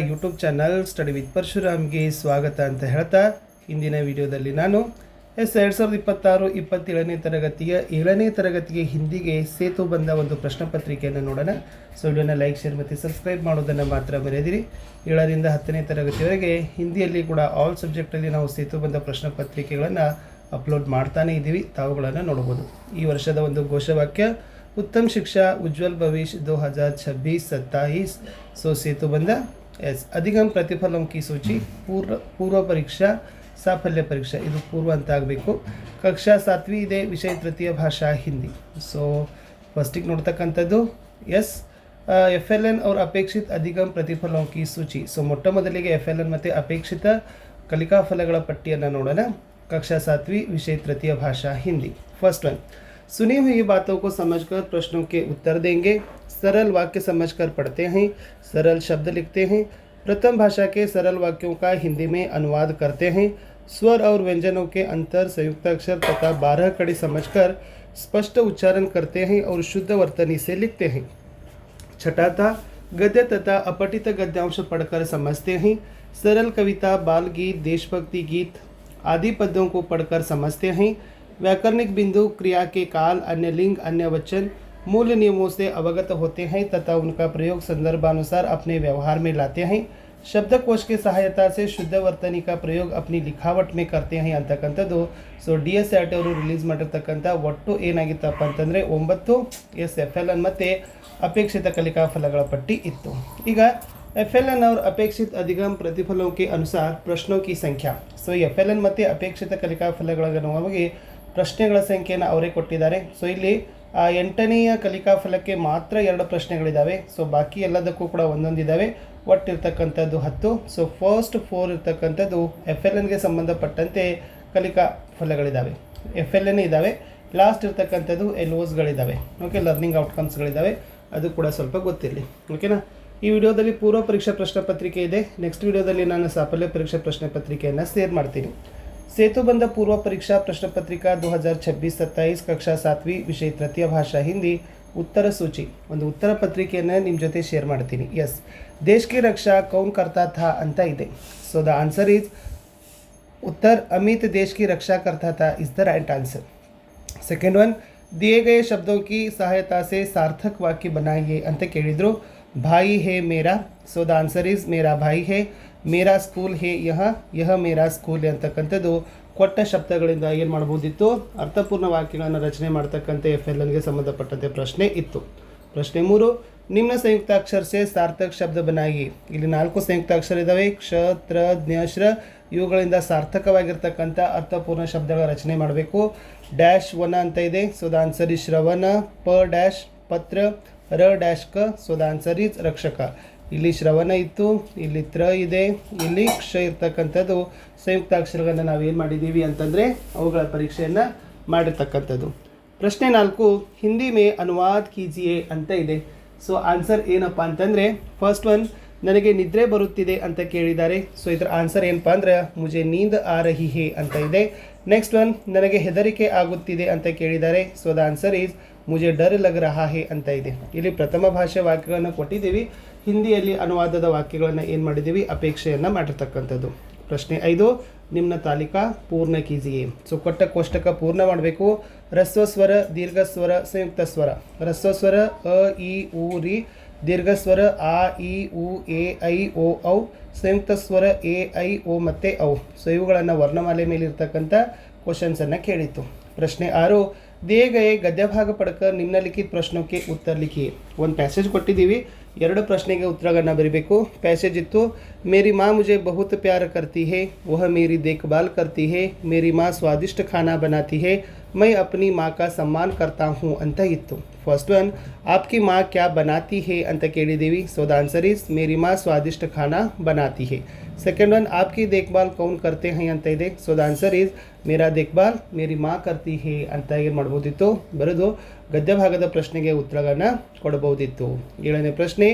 YouTube channel study with ಪರಶುರಾಮ್ಗೆ ಸ್ವಾಗತ ಅಂತ ಹೇಳ್ತಾ ಇಂದಿನ ವಿಡಿಯೋದಲ್ಲಿ ನಾನು 2026-27ನೇ ತರಗತಿಯ 7ನೇ ತರಗತಿಗೆ ಹಿಂದಿಗೆ ಸೇತು ಬಂದ ಒಂದು ಪ್ರಶ್ನೆ ಪತ್ರಿಕೆಯನ್ನು ನೋಡೋಣ. ಸೊ ವಿಡಿಯೋನ ಲೈಕ್, ಶೇರ್ ಮತ್ತು ಸಬ್ಸ್ಕ್ರೈಬ್ ಮಾಡೋದನ್ನು ಮಾತ್ರ ಮರೆಯದಿರಿ. 7ರಿಂದ 10ನೇ ತರಗತಿವರೆಗೆ ಹಿಂದಿಯಲ್ಲಿ ಕೂಡ ಆಲ್ ಸಬ್ಜೆಕ್ಟಲ್ಲಿ ನಾವು ಸೇತು ಬಂದ ಪ್ರಶ್ನೆ ಪತ್ರಿಕೆಗಳನ್ನು ಅಪ್ಲೋಡ್ ಮಾಡ್ತಾನೇ ಇದ್ದೀವಿ, ತಾವುಗಳನ್ನು ನೋಡ್ಬೋದು. ಈ ವರ್ಷದ ಒಂದು ಘೋಷವಾಕ್ಯ उत्तम शिक्षा उज्जवल भविष्य 2026-27. सो सेतुबंध एस अधिगम प्रतिफलों की सूची पूर्व परीक्षा साफल्य परीक्षा ಇದು ಪೂರ್ವ ಅಂತ ಆಗಬೇಕು. ಕಕ್ಷಾ 7ವಿ ಇದೆ, ವಿಷಯ ತೃತೀಯ ಭಾಷಾ ಹಿಂದಿ. ಸೊ ಫಸ್ಟಿಗೆ ನೋಡ್ತಕ್ಕಂಥದ್ದು ಎಸ್ FLN और अपेक्षित अधिगम प्रतिफलों की सूची. ಸೊ ಮೊಟ್ಟ ಮೊದಲಿಗೆ FLN ಮತ್ತು ಅಪೇಕ್ಷಿತ ಕಲಿಕಾ ಫಲಗಳ ಪಟ್ಟಿಯನ್ನು ನೋಡೋಣ. कक्षा 7वी विषय तृतीय भाषा हिंदी. फर्स्ट वन, सुनी हुई बातों को समझकर प्रश्नों के उत्तर देंगे. सरल वाक्य समझकर पढ़ते हैं, सरल शब्द लिखते हैं. प्रथम भाषा के सरल वाक्यों का हिंदी में अनुवाद करते हैं. स्वर और व्यंजनों के अंतर, संयुक्त अक्षर तथा 12 कड़ी समझकर स्पष्ट उच्चारण करते हैं और शुद्ध वर्तनी से लिखते हैं. छठा था, गद्य तथा अपठित गद्यांश पढ़कर समझते हैं. सरल कविता, बाल गीत, देशभक्ति गीत आदि पद्यों को पढ़कर समझते हैं. व्याकरणिक बिंदु, क्रिया के काल, अन्य लिंग, अन्य वचन, मूल नियमों से अवगत होते हैं तथा उनका प्रयोग संदर्भानुसार अपने व्यवहार में लाते हैं. शब्दकोश की सहायता से शुद्ध वर्तनी का प्रयोग अपनी लिखावट में करते हैं ಅಂತಕ್ಕಂಥದ್ದು. ಸೊ DSAT ಅವರು ರಿಲೀಸ್ ಮಾಡಿರ್ತಕ್ಕಂಥ ಒಟ್ಟು ಏನಾಗಿತ್ತಪ್ಪ ಅಂತಂದರೆ 9 FLN ಮತ್ತು ಅಪೇಕ್ಷಿತ ಕಲಿಕಾ ಫಲಗಳ ಪಟ್ಟಿ ಇತ್ತು. ಈಗ FLN और अपेक्षित अधिगम प्रतिफलों के अनुसार प्रश्नों की संख्या. ಸೊ FLN ಮತ್ತು ಅಪೇಕ್ಷಿತ ಕಲಿಕಾ ಫಲಗಳಿಗೆ ಪ್ರಶ್ನೆಗಳ ಸಂಖ್ಯೆಯನ್ನು ಅವರೇ ಕೊಟ್ಟಿದ್ದಾರೆ. ಸೊ ಇಲ್ಲಿ 8ನೇಯ ಕಲಿಕಾ ಫಲಕ್ಕೆ ಮಾತ್ರ 2 ಪ್ರಶ್ನೆಗಳಿದ್ದಾವೆ. ಸೊ ಬಾಕಿ ಎಲ್ಲದಕ್ಕೂ ಕೂಡ ಒಂದೊಂದಿದ್ದಾವೆ. ಒಟ್ಟಿರ್ತಕ್ಕಂಥದ್ದು 10. ಸೊ ಫಸ್ಟ್ 4 ಇರ್ತಕ್ಕಂಥದ್ದು FLNಗೆ ಸಂಬಂಧಪಟ್ಟಂತೆ ಕಲಿಕಾ ಫಲಗಳಿದ್ದಾವೆ, FLN ಇದ್ದಾವೆ. ಲಾಸ್ಟ್ ಇರ್ತಕ್ಕಂಥದ್ದು LOSಗಳಿದ್ದಾವೆ. Okay, learning ಔಟ್ಕಮ್ಸ್ಗಳಿದ್ದಾವೆ. ಅದು ಕೂಡ ಸ್ವಲ್ಪ ಗೊತ್ತಿರಲಿ. ಓಕೆನಾ. ಈ ವಿಡಿಯೋದಲ್ಲಿ ಪೂರ್ವ ಪರೀಕ್ಷಾ ಪ್ರಶ್ನೆ ಪತ್ರಿಕೆ ಇದೆ. ನೆಕ್ಸ್ಟ್ ವಿಡಿಯೋದಲ್ಲಿ ನಾನು ಸಾಫಲ್ಯ ಪರೀಕ್ಷಾ ಪ್ರಶ್ನೆ ಪತ್ರಿಕೆಯನ್ನು ಶೇರ್ ಮಾಡ್ತೀನಿ. सेतुबंध पूर्व परीक्षा प्रश्न पत्रिका 2026-27 कक्षा 7वी विषय तृतीय भाषा हिंदी उत्तर सूची ಒಂದು ಉತ್ತರ ಪತ್ರಿಕೆಯನ್ನು ನಿಮ್ಮ ಜೊತೆ ಶೇರ್ ಮಾಡ್ತೀನಿ. ಎಸ್, ದೇಶ की रक्षा कौन करता था ಅಂತ ಇದೆ. ಸೊ ದ ಆನ್ಸರ್ ಈಸ್ उत्तर अमित देश की रक्षा करता था is the right answer. Second one, दिए गए शब्दों की सहायता से सार्थक वाक्य बनाइए ಅಂತ ಕೇಳಿದ್ರು. भाई है मेरा. सो द आंसर ಈಸ್ मेरा भाई है, ಮೇರಾ ಸ್ಕೂಲ್ ಹೇ ಯಹ ಮೇರಾ ಸ್ಕೂಲ್ ಅಂತಕ್ಕಂಥದ್ದು ಕೊಟ್ಟ ಶಬ್ದಗಳಿಂದ ಏನು ಮಾಡ್ಬೋದಿತ್ತು, ಅರ್ಥಪೂರ್ಣ ವಾಕ್ಯಗಳನ್ನು ರಚನೆ ಮಾಡ್ತಕ್ಕಂಥ FLNಗೆ ಸಂಬಂಧಪಟ್ಟಂತೆ ಪ್ರಶ್ನೆ ಇತ್ತು. ಪ್ರಶ್ನೆ 3, ನಿಮ್ನ ಸಂಯುಕ್ತಾಕ್ಷರ ಸೇ ಸಾರ್ಥಕ್ ಶಬ್ದ ಬನಾಯಿ. ಇಲ್ಲಿ 4 ಸಂಯುಕ್ತಾಕ್ಷರ ಇದ್ದಾವೆ, ಕ್ಷ, ತ್ರ, ಜ್ಞ, ಶ್ರ. ಇವುಗಳಿಂದ ಸಾರ್ಥಕವಾಗಿರ್ತಕ್ಕಂಥ ಅರ್ಥಪೂರ್ಣ ಶಬ್ದಗಳ ರಚನೆ ಮಾಡಬೇಕು. ಡ್ಯಾಶ್ ವನ ಅಂತ ಇದೆ. ಸೊ ದ ಆನ್ಸರ್ ಈಸ್ ಶ್ರವಣ. ಪ ಡ್ಯಾಶ್ ಪತ್ರ, ರ ಡ್ಯಾಶ್ ಕ. ಸೊ ದ ಆನ್ಸರ್ ಈಸ್ ರಕ್ಷಕ. ಇಲ್ಲಿ ಶ್ರವಣ ಇತ್ತು, ಇಲ್ಲಿ ತ್ರ ಇದೆ, ಇಲ್ಲಿ ಕ್ಷ ಇರ್ತಕ್ಕಂಥದ್ದು ಸಂಯುಕ್ತಾಕ್ಷರಗಳನ್ನು ನಾವೇನು ಮಾಡಿದ್ದೀವಿ ಅಂತಂದರೆ ಅವುಗಳ ಪರೀಕ್ಷೆಯನ್ನು ಮಾಡಿರ್ತಕ್ಕಂಥದ್ದು. ಪ್ರಶ್ನೆ 4, ಹಿಂದಿ ಮೇ ಅನುವಾದ್ ಕೀಜಿಯೇ ಅಂತ ಇದೆ. ಸೊ ಆನ್ಸರ್ ಏನಪ್ಪ ಅಂತಂದರೆ ಫಸ್ಟ್ ಒನ್, ನನಗೆ ನಿದ್ರೆ ಬರುತ್ತಿದೆ ಅಂತ ಕೇಳಿದ್ದಾರೆ. ಸೊ ಇದರ ಆನ್ಸರ್ ಏನಪ್ಪ ಅಂದರೆ ಮುಜೆ ನೀಂದ್ ಆ ರಹಿ ಹೇ ಅಂತ ಇದೆ. ನೆಕ್ಸ್ಟ್ ಒನ್, ನನಗೆ ಹೆದರಿಕೆ ಆಗುತ್ತಿದೆ ಅಂತ ಕೇಳಿದ್ದಾರೆ. ಸೊ ದ ಆನ್ಸರ್ ಈಸ್ ಮುಜೆ ಡರ್ ಲಗ್ ರಹಾ ಹೇ ಅಂತ ಇದೆ. ಇಲ್ಲಿ ಪ್ರಥಮ ಭಾಷೆ ವಾಕ್ಯಗಳನ್ನು ಕೊಟ್ಟಿದ್ದೀವಿ, ಹಿಂದಿಯಲ್ಲಿ ಅನುವಾದದ ವಾಕ್ಯಗಳನ್ನು ಏನು ಮಾಡಿದ್ದೀವಿ, ಅಪೇಕ್ಷೆಯನ್ನು ಮಾಡಿರ್ತಕ್ಕಂಥದ್ದು. ಪ್ರಶ್ನೆ 5, ನಿಮ್ನ ತಾಲಿಕಾ ಪೂರ್ಣ ಕೀಜಿಯೇ. ಸೊ ಕೊಟ್ಟ ಕೋಷ್ಟಕ ಪೂರ್ಣ ಮಾಡಬೇಕು. ರಸ್ವಸ್ವರ, ದೀರ್ಘಸ್ವರ, ಸಂಯುಕ್ತ ಸ್ವರ. ರಸ್ವಸ್ವರ ಅ ಇ ಉ ರಿ, ದೀರ್ಘಸ್ವರ ಆ ಇ ಉ ಎ ಐ ಓ ಔ, ಸಂಯುಕ್ತ ಸ್ವರ ಎ ಐ ಓ ಮತ್ತು ಔ. ಸೊ ಇವುಗಳನ್ನು ವರ್ಣಮಾಲೆ ಮೇಲಿರ್ತಕ್ಕಂಥ ಕ್ವಶನ್ಸನ್ನು ಕೇಳಿತ್ತು. ಪ್ರಶ್ನೆ 6, दिए गए गद्य भाग पढ़कर निम्नलिखित प्रश्नों के उत्तर लिखिए. ಒಂದು ಪ್ಯಾಸೇಜ್ ಕೊಟ್ಟಿದ್ದೀವಿ, 2 ಪ್ರಶ್ನೆಗೆ ಉತ್ತರಗಳನ್ನು ಬರೀಬೇಕು. ಪ್ಯಾಸೇಜ್ ಇತ್ತು, मेरी माँ मुझे बहुत प्यार करती है, वह मेरी देखभाल करती है, मेरी माँ स्वादिष्ट खाना बनाती है, मैं अपनी माँ का सम्मान करता हूँ ಅಂತ ಇತ್ತು. ಫಸ್ಟ್ ಒನ್, आपकी माँ क्या बनाती है ಅಂತ ಕೇಳಿದ್ದೀವಿ. ಸೊ ದ ಆನ್ಸರ್ ಈಸ್ मेरी माँ स्वादिष्ट खाना बनाती है. सेकेंड वन, आपकी देखभाल कौन करते हैं ಅಂತ ಇದೆ. ಸೊ ದ ಆನ್ಸರ್ ಈಸ್ ಮೇರಾ ದೇಖ್ಭಾಲ್ ಮೇರಿ ಮಾ ಕರ್ತಿ ಹೇ ಅಂತ ಏನು ಮಾಡ್ಬೋದಿತ್ತು, ಬರೆದು ಗದ್ಯ ಭಾಗದ ಪ್ರಶ್ನೆಗೆ ಉತ್ತರಗಳನ್ನು ಕೊಡಬಹುದಿತ್ತು. 7ನೇ ಪ್ರಶ್ನೆ,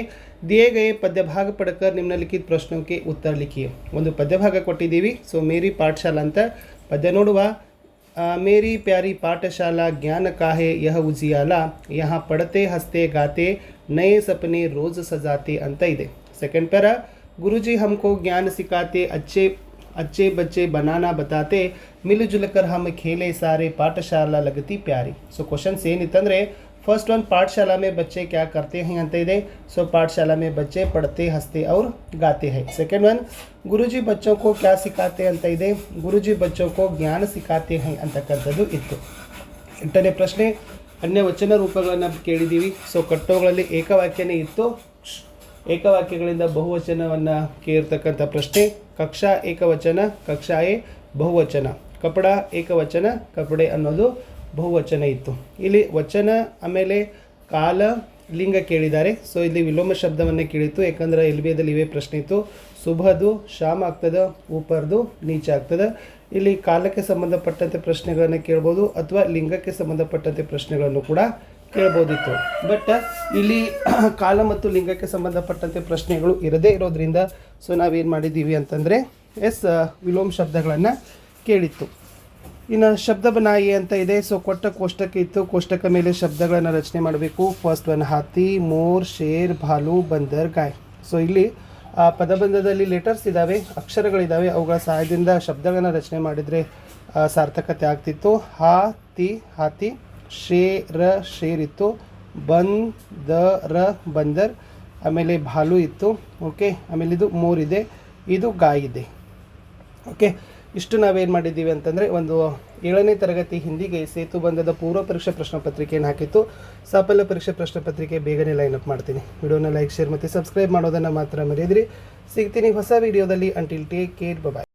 ದಿಯೇ ಗಯೇ ಪದ್ಯ ಭಾಗ ಪಡ್ಕರ್ ನಿಮ್ನಲಿಖಿತ ಪ್ರಶ್ನೋಕ್ಕೆ ಉತ್ತರ ಲಿಖಿಯೇ. ಒಂದು ಪದ್ಯ ಭಾಗ ಕೊಟ್ಟಿದ್ದೀವಿ. ಸೊ ಮೇರಿ ಪಾಠಶಾಲಾ ಅಂತ ಪದ್ಯ ನೋಡುವ. मेरी प्यारी पाठशाला ज्ञान का है यह उजियाला, यहाँ पढ़ते हंसते गाते नए सपने रोज़ सजाते ಅಂತ ಇದೆ. ಸೆಕೆಂಡ್ ಪ್ಯಾರ, गुरुजी हमको ज्ञान सिखाते, अच्छे अच्छे बच्चे बनाना बताते, मिलजुल कर हम खेले सारे, पाठशाला लगती प्यारी. ಸೊ ಕ್ವಶನ್ಸ್ ಏನಿತ್ತಂದರೆ फर्स्ट वन पाठशाला में बच्चे क्या करते हैं ಅಂತ ಇದೆ. सो पाठशाला में बच्चे पढ़ते, हंसते और गाते हैं. सेकेंड वन गुरुजी बच्चों को क्या सिखाते ಅಂತ ಇದೆ. गुरुजी बच्चों को ज्ञान सिखाते हैं ಅಂತಕ್ಕಂಥದ್ದು ಇತ್ತು. ಎಂಟನೇ ಪ್ರಶ್ನೆ ಅನ್ಯ ವಚನ ರೂಪಗಳನ್ನು ಕೇಳಿದ್ದೀವಿ. ಸೊ ಕಟ್ಟೋಗಳಲ್ಲಿ ಏಕವಾಕ್ಯನೇ ಇತ್ತು. ಏಕವಾಕ್ಯಗಳಿಂದ ಬಹುವಚನವನ್ನು ಕೇಳಿರ್ತಕ್ಕಂಥ ಪ್ರಶ್ನೆ. ಕಕ್ಷಾ ಏಕವಚನ, ಕಕ್ಷಾಯೇ ಬಹುವಚನ. ಕಪಡ ಏಕವಚನ, ಕಪಡೆ ಅನ್ನೋದು ಬಹುವಚನ ಇತ್ತು. ಇಲ್ಲಿ ವಚನ ಆಮೇಲೆ ಕಾಲ ಲಿಂಗ ಕೇಳಿದ್ದಾರೆ. ಸೊ ಇಲ್ಲಿ ವಿಲೋಮ ಶಬ್ದವನ್ನೇ ಕೇಳಿತ್ತು, ಯಾಕಂದರೆ ಎಲ್ಬಿಯಲ್ಲಿ ಇವೇ ಪ್ರಶ್ನೆ ಇತ್ತು. ಸುಭದು ಶಾಮ ಆಗ್ತದೆ, ಊಪರ್ದು ನೀಚ ಆಗ್ತದೆ. ಇಲ್ಲಿ ಕಾಲಕ್ಕೆ ಸಂಬಂಧಪಟ್ಟಂತೆ ಪ್ರಶ್ನೆಗಳನ್ನು ಕೇಳ್ಬೋದು ಅಥವಾ ಲಿಂಗಕ್ಕೆ ಸಂಬಂಧಪಟ್ಟಂತೆ ಪ್ರಶ್ನೆಗಳನ್ನು ಕೂಡ ಕೇಳ್ಬೋದಿತ್ತು. ಬಟ್ ಇಲ್ಲಿ ಕಾಲ ಮತ್ತು ಲಿಂಗಕ್ಕೆ ಸಂಬಂಧಪಟ್ಟಂತೆ ಪ್ರಶ್ನೆಗಳು ಇರದೇ ಇರೋದ್ರಿಂದ ಸೊ ನಾವೇನು ಮಾಡಿದ್ದೀವಿ ಅಂತಂದರೆ ವಿಲೋಮ ಶಬ್ದಗಳನ್ನು ಕೇಳಿತ್ತು. ಇನ್ನು ಶಬ್ದ ಬನಾಯಿ ಅಂತ ಇದೆ. ಸೊ ಕೊಟ್ಟ ಕೋಷ್ಟಕ ಇತ್ತು, ಕೋಷ್ಟಕ ಮೇಲೆ ಶಬ್ದಗಳನ್ನು ರಚನೆ ಮಾಡಬೇಕು. ಫಸ್ಟ್ ಒನ್ ಹಾತಿ, ಮೋರ್, ಶೇರ್, ಭಾಲು, ಬಂದರ್, ಗಾಯ್. ಸೊ ಇಲ್ಲಿ ಪದಬಂಧದಲ್ಲಿ ಲೆಟರ್ಸ್ ಇದ್ದಾವೆ, ಅಕ್ಷರಗಳಿದ್ದಾವೆ. ಅವುಗಳ ಸಹಾಯದಿಂದ ಶಬ್ದಗಳನ್ನು ರಚನೆ ಮಾಡಿದರೆ ಸಾರ್ಥಕತೆ ಆಗ್ತಿತ್ತು. ಹಾತಿ ಹಾತಿ, ಶೇರ ಶೇರ್ ಇತ್ತು, ಬಂದರ ಬಂದರ್, ಆಮೇಲೆ ಭಾಲು ಇತ್ತು. ಓಕೆ, ಆಮೇಲೆ ಇದು ಮೋರ್ ಇದೆ, ಇದು ಗಾಯ್ ಇದೆ. ಓಕೆ, ಇಷ್ಟು ನಾವೇನು ಮಾಡಿದ್ದೀವಿ ಅಂತಂದರೆ ಒಂದು 7ನೇ ತರಗತಿ ಹಿಂದಿಗೆ ಸೇತುಬಂಧದ ಪೂರ್ವ ಪರೀಕ್ಷೆ ಪ್ರಶ್ನೆ ಪತ್ರಿಕೆಯನ್ನು ಹಾಕಿತ್ತು. ಸಾಫಲ್ಯ ಪರೀಕ್ಷೆ ಪ್ರಶ್ನೆ ಪತ್ರಿಕೆ ಬೇಗನೆ ಲೈನಪ್ ಮಾಡ್ತೀನಿ. ವಿಡಿಯೋನ ಲೈಕ್, ಶೇರ್ ಮತ್ತು ಸಬ್ಸ್ಕ್ರೈಬ್ ಮಾಡೋದನ್ನು ಮಾತ್ರ ಮರೆಯದಿರಿ. ಸಿಗ್ತೀನಿ ಹೊಸ ವಿಡಿಯೋದಲ್ಲಿ. ಅಂಟಿಲ್ ಟೇಕ್ ಕೇರ್, ಬಾಯ್.